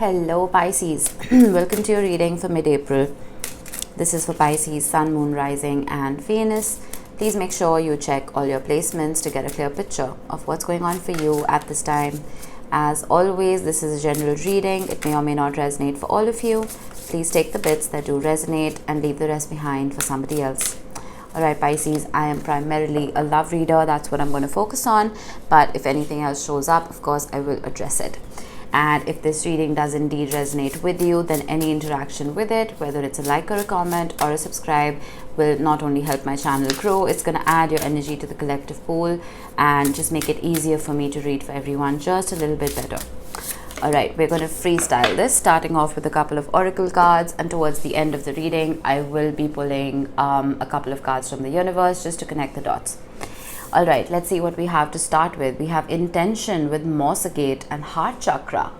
Hello Pisces, welcome to your reading for mid-April. This is for Pisces, Sun, Moon, Rising and Venus. Please make sure you check all your placements to get a clear picture of what's going on for you at this time. As always, this is a general reading. It may or may not resonate for all of you. Please take the bits that do resonate and leave the rest behind for somebody else. Alright Pisces, I am primarily a love reader. That's what I'm going to focus on. But if anything else shows up, of course, I will address it. And if this reading does indeed resonate with you, then any interaction with it, whether it's a like or a comment or a subscribe, will not only help my channel grow, it's going to add your energy to the collective pool and just make it easier for me to read for everyone just a little bit better. Alright, we're going to freestyle this, starting off with a couple of oracle cards, and towards the end of the reading, I will be pulling a couple of cards from the universe just to connect the dots. Alright, let's see what we have to start with. We have intention with Morsagate and heart chakra.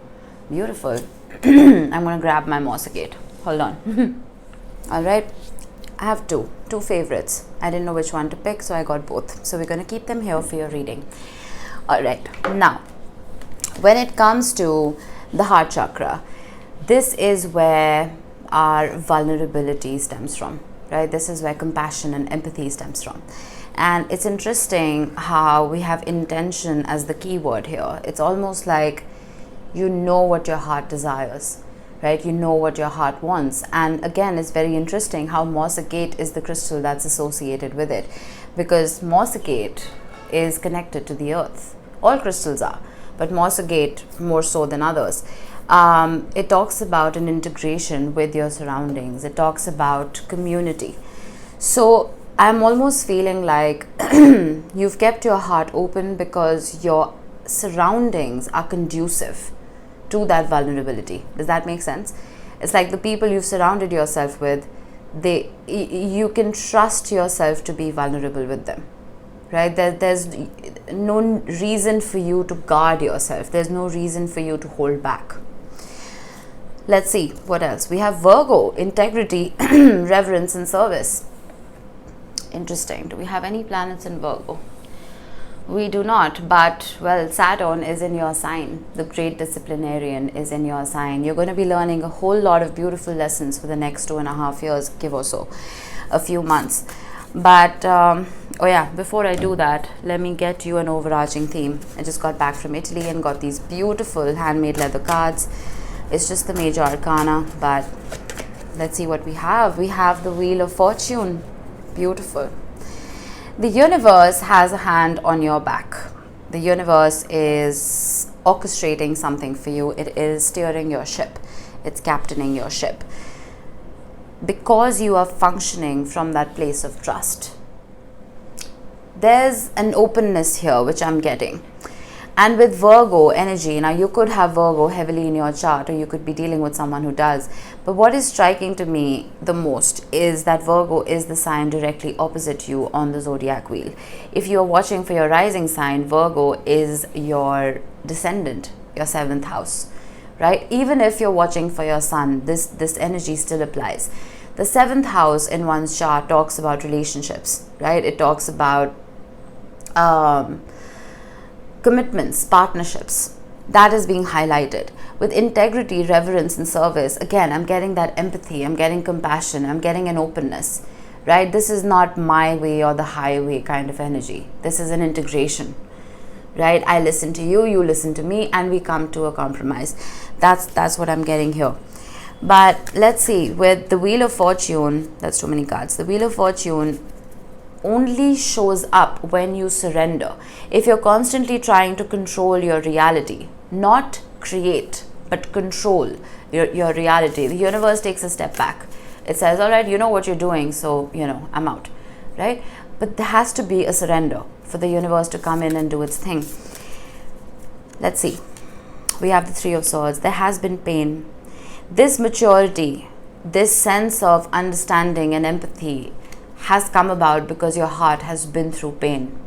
Beautiful. I'm going to grab my Morsagate. Hold on. Alright, I have two favorites. I didn't know which one to pick, so I got both. So we're going to keep them here for your reading. Alright, now, when it comes to the heart chakra, this is where our vulnerability stems from, right? This is where compassion and empathy stems from. And it's interesting how we have intention as the key word here. It's almost like you know what your heart desires, right? You know what your heart wants. And again, it's very interesting how Morsagate is the crystal that's associated with it, because Morsagate is connected to the earth. All crystals are, but Morsagate more so than others. It talks about an integration with your surroundings. It talks about community. So I'm almost feeling like you've kept your heart open because your surroundings are conducive to that vulnerability. Does that make sense? It's like the people you've surrounded yourself with, you can trust yourself to be vulnerable with them, right? There's no reason for you to guard yourself. There's no reason for you to hold back. Let's see what else. We have Virgo, integrity, reverence and service. Interesting. Do we have any planets in Virgo? We do not, but well, Saturn is in your sign. The great disciplinarian is in your sign. You're going to be learning a whole lot of beautiful lessons for the next 2.5 years, give or so, a few months. But oh yeah, before I do that, let me get you an overarching theme. I just got back from Italy and got these beautiful handmade leather cards. It's just the major arcana, but let's see what we have. We have the Wheel of Fortune. Beautiful. The universe has a hand on your back. The universe is orchestrating something for you. It is steering your ship. It's captaining your ship. Because you are functioning from that place of trust. There's an openness here, which I'm getting. And with Virgo energy, now you could have Virgo heavily in your chart, or you could be dealing with someone who does. But what is striking to me the most is that Virgo is the sign directly opposite you on the zodiac wheel. If you're watching for your rising sign, Virgo is your descendant, your 7th house, right? Even if you're watching for your sun, this energy still applies. The 7th house in one's chart talks about relationships, right? It talks about commitments, partnerships. That is being highlighted. With integrity, reverence and service, again, I'm getting that empathy, I'm getting compassion, I'm getting an openness, right? This is not my way or the highway kind of energy. This is an integration, right? I listen to you, you listen to me, and we come to a compromise. That's what I'm getting here. But let's see, with the Wheel of Fortune, that's too many cards. The Wheel of Fortune only shows up when you surrender. If you're constantly trying to control your reality, not create, but control your reality, the universe takes a step back. It says, all right, you know what you're doing, so, I'm out, right? But there has to be a surrender for the universe to come in and do its thing. Let's see. We have the Three of Swords. There has been pain. This maturity, this sense of understanding and empathy has come about because your heart has been through pain.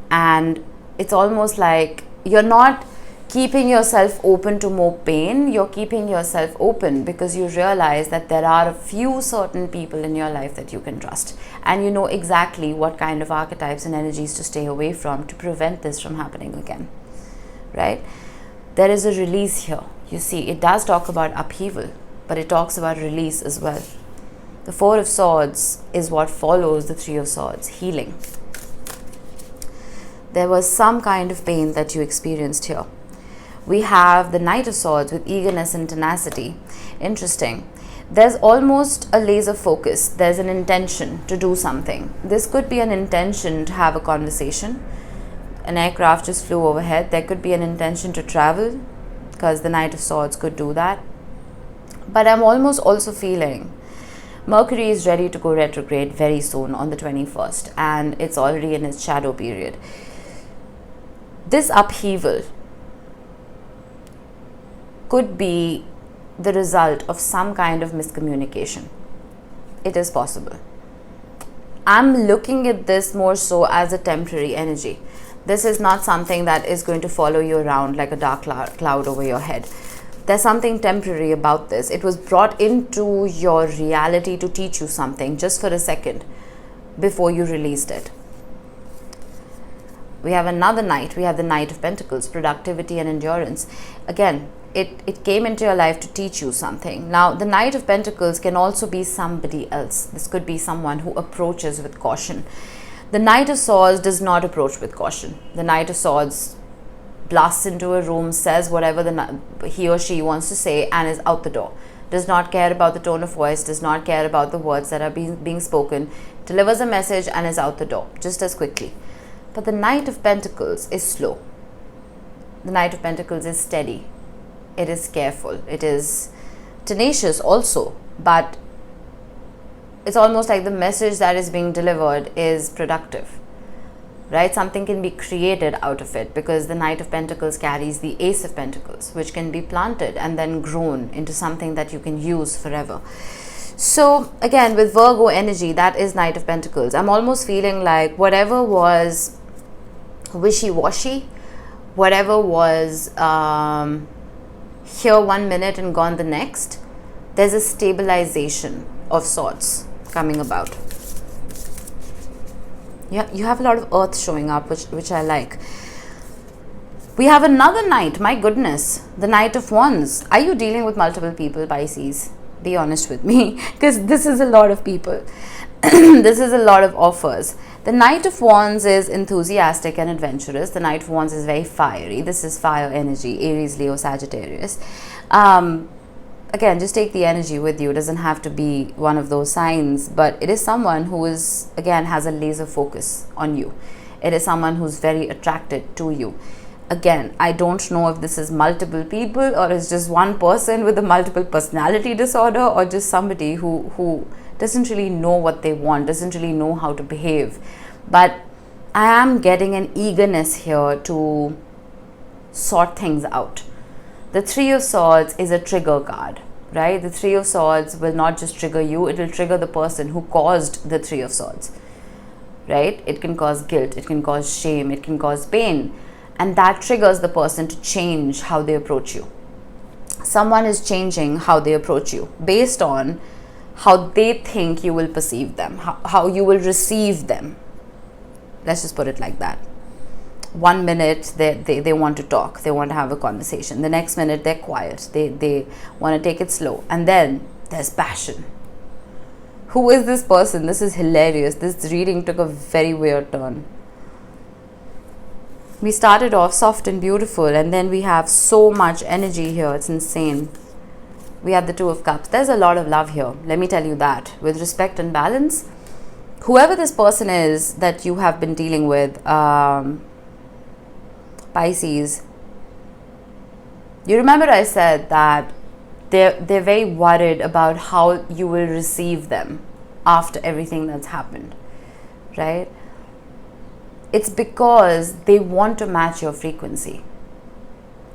And it's almost like you're not keeping yourself open to more pain. You're keeping yourself open because you realize that there are a few certain people in your life that you can trust. And you know exactly what kind of archetypes and energies to stay away from to prevent this from happening again, right? There is a release here. You see, it does talk about upheaval, but it talks about release as well. The Four of Swords is what follows the Three of Swords, healing. There was some kind of pain that you experienced here. We have the Knight of Swords with eagerness and tenacity. Interesting. There's almost a laser focus. There's an intention to do something. This could be an intention to have a conversation. An aircraft just flew overhead. There could be an intention to travel, because the Knight of Swords could do that. But I'm almost also feeling Mercury is ready to go retrograde very soon on the 21st, and it's already in its shadow period. This upheaval could be the result of some kind of miscommunication. It is possible. I'm looking at this more so as a temporary energy. This is not something that is going to follow you around like a dark cloud over your head. There's something temporary about this. It was brought into your reality to teach you something just for a second before you released it. We have another knight. We have the Knight of Pentacles, productivity and endurance. Again, it came into your life to teach you something. Now, the Knight of Pentacles can also be somebody else. This could be someone who approaches with caution. The Knight of Swords does not approach with caution. The Knight of Swords blasts into a room, says whatever he or she wants to say, and is out the door. Does not care about the tone of voice, does not care about the words that are being spoken, delivers a message and is out the door just as quickly. But the Knight of Pentacles is slow. The Knight of Pentacles is steady. It is careful. It is tenacious also, but it's almost like the message that is being delivered is productive, right? Something can be created out of it, because the Knight of Pentacles carries the Ace of Pentacles, which can be planted and then grown into something that you can use forever. So again, with Virgo energy, that is Knight of Pentacles. I'm almost feeling like whatever was wishy-washy, whatever was here one minute and gone the next, there's a stabilization of sorts coming about. Yeah, you have a lot of earth showing up, which I like. We have another knight. My goodness, the Knight of Wands. Are you dealing with multiple people, Pisces? Be honest with me, because this is a lot of people. This is a lot of offers. The Knight of Wands is enthusiastic and adventurous. The Knight of Wands is very fiery. This is fire energy, Aries, Leo, Sagittarius. Again, just take the energy with you. It doesn't have to be one of those signs, but it is someone who is, again, has a laser focus on you. It is someone who's very attracted to you. Again, I don't know if this is multiple people or it's just one person with a multiple personality disorder, or just somebody who doesn't really know what they want, doesn't really know how to behave. But I am getting an eagerness here to sort things out. The Three of Swords is a trigger card, right? The Three of Swords will not just trigger you, it will trigger the person who caused the Three of Swords, right? It can cause guilt, it can cause shame, it can cause pain, and that triggers the person to change how they approach you. Someone is changing how they approach you based on how they think you will perceive them, how you will receive them. Let's just put it like that. 1 minute they want to talk, they want to have a conversation. The next minute they're quiet, they want to take it slow. And then there's passion. Who is this person? This is hilarious. This reading took a very weird turn. We started off soft and beautiful, and then we have so much energy here. It's insane. We have the Two of Cups. There's a lot of love here. Let me tell you that. With respect and balance, whoever this person is that you have been dealing with, Pisces, you remember I said that they're very worried about how you will receive them after everything that's happened, right? It's because they want to match your frequency.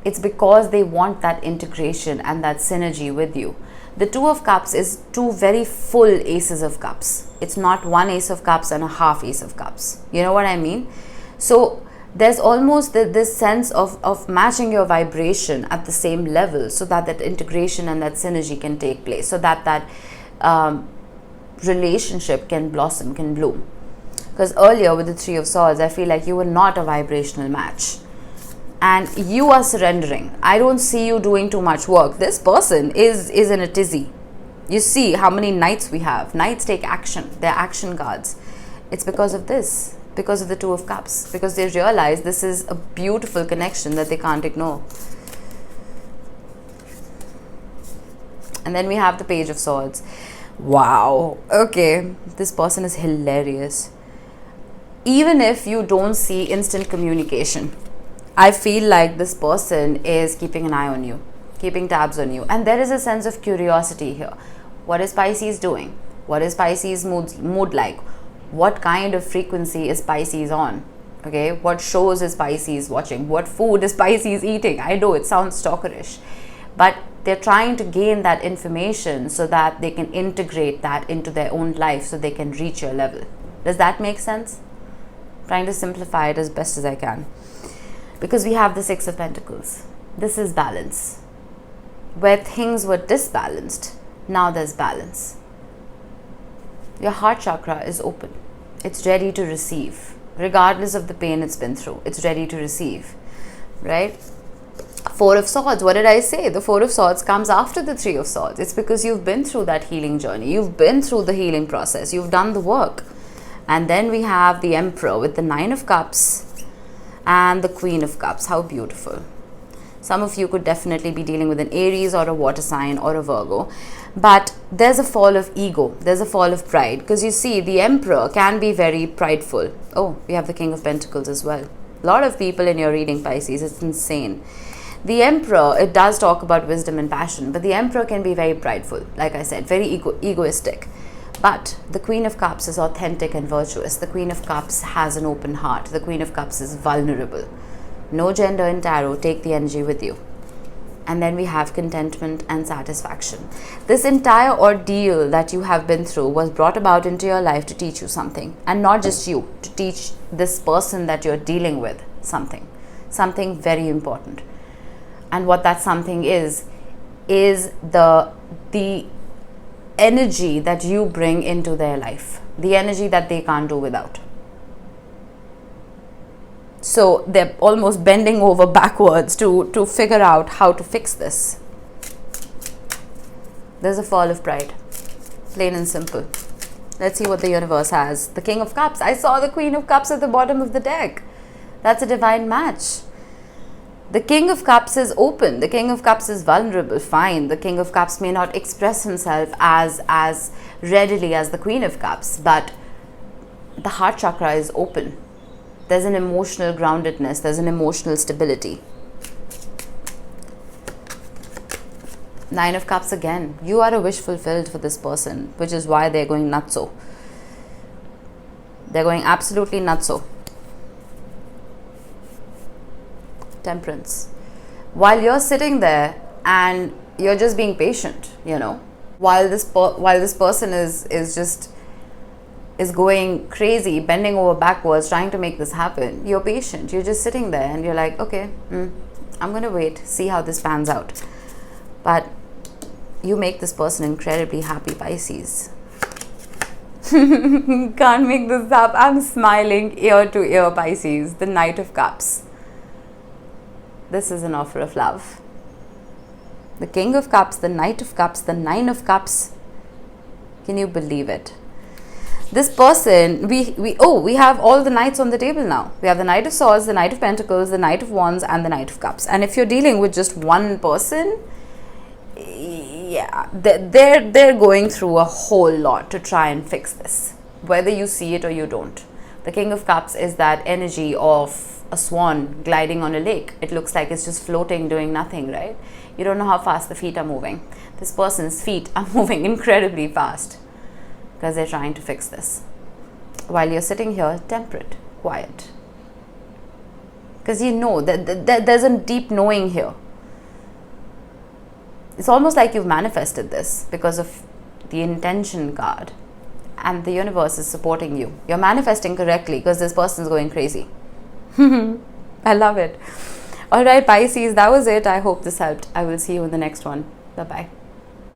It's because they want that integration and that synergy with you. The Two of Cups is two very full Aces of Cups. It's not one Ace of Cups and a half Ace of Cups. You know what I mean? So there's almost this sense of matching your vibration at the same level, so that that integration and that synergy can take place, so that that relationship can blossom, can bloom. Because earlier with the Three of Swords, I feel like you were not a vibrational match. and you are surrendering. I don't see you doing too much work. This person is in a tizzy. You see how many knights we have. Knights take action. They're action cards. It's because of this, because of the Two of Cups, because they realize this is a beautiful connection that they can't ignore. And then we have the Page of Swords. Wow. Okay. This person is hilarious. Even if you don't see instant communication, I feel like this person is keeping an eye on you, keeping tabs on you. And there is a sense of curiosity here. What is Pisces doing? What is Pisces mood like? What kind of frequency is Pisces on? Okay. What shows is Pisces watching? What food is Pisces eating? I know it sounds stalkerish, but they're trying to gain that information so that they can integrate that into their own life so they can reach your level. Does that make sense? Trying to simplify it as best as I can. Because we have the Six of Pentacles. This is balance. Where things were disbalanced, now there's balance. Your heart chakra is open. It's ready to receive. Regardless of the pain it's been through, it's ready to receive. Right? Four of Swords. What did I say? The Four of Swords comes after the Three of Swords. It's because you've been through that healing journey. You've been through the healing process. You've done the work. And then we have the Emperor with the Nine of Cups and the Queen of Cups. How beautiful. Some of you could definitely be dealing with an Aries or a water sign or a Virgo. But there's a fall of ego. There's a fall of pride. Because you see, the Emperor can be very prideful. Oh, we have the King of Pentacles as well. A lot of people in your reading, Pisces. It's insane. The Emperor, it does talk about wisdom and passion. But the Emperor can be very prideful. Like I said, very egoistic. But the Queen of Cups is authentic and virtuous. The Queen of Cups has an open heart. The Queen of Cups is vulnerable. No gender in tarot. Take the energy with you. And then we have contentment and satisfaction. This entire ordeal that you have been through was brought about into your life to teach you something. And not just you, to teach this person that you're dealing with something. Something very important. And what that something is the energy that you bring into their life, the energy that they can't do without. So they're almost bending over backwards to figure out how to fix this. There's a fall of pride, plain and simple. Let's see what the universe has. The King of Cups. I saw the Queen of Cups at the bottom of the deck. That's a divine match. The King of Cups is open. The King of Cups is vulnerable. Fine. The King of Cups may not express himself as readily as the Queen of Cups, but the heart chakra is open. There's an emotional groundedness. There's an emotional stability. Nine of Cups again. You are a wish fulfilled for this person, which is why they're going nutso. They're going absolutely nutso. Temperance. While you're sitting there and you're just being patient, you know, while this person is going crazy, bending over backwards, trying to make this happen, you're patient. You're just sitting there and you're like, okay, I'm going to wait, see how this pans out. But you make this person incredibly happy, Pisces. Can't make this up. I'm smiling ear to ear, Pisces. The Knight of Cups. This is an offer of love. The King of Cups, the Knight of Cups, the Nine of Cups. Can you believe it? This person, we have all the knights on the table now. We have the Knight of Swords, the Knight of Pentacles, the Knight of Wands, and the Knight of Cups. And if you're dealing with just one person, yeah, they're going through a whole lot to try and fix this, whether you see it or you don't. The King of Cups is that energy of a swan gliding on a lake. It looks like it's just floating, doing nothing, right? You don't know how fast the feet are moving. This person's feet are moving incredibly fast because they're trying to fix this. While you're sitting here, temperate, quiet. Because you know that there's a deep knowing here. It's almost like you've manifested this because of the intention card. And the universe is supporting you. You're manifesting correctly because this person's going crazy. I love it. All right, Pisces, that was it. I hope this helped. I will see you in the next one. Bye-bye.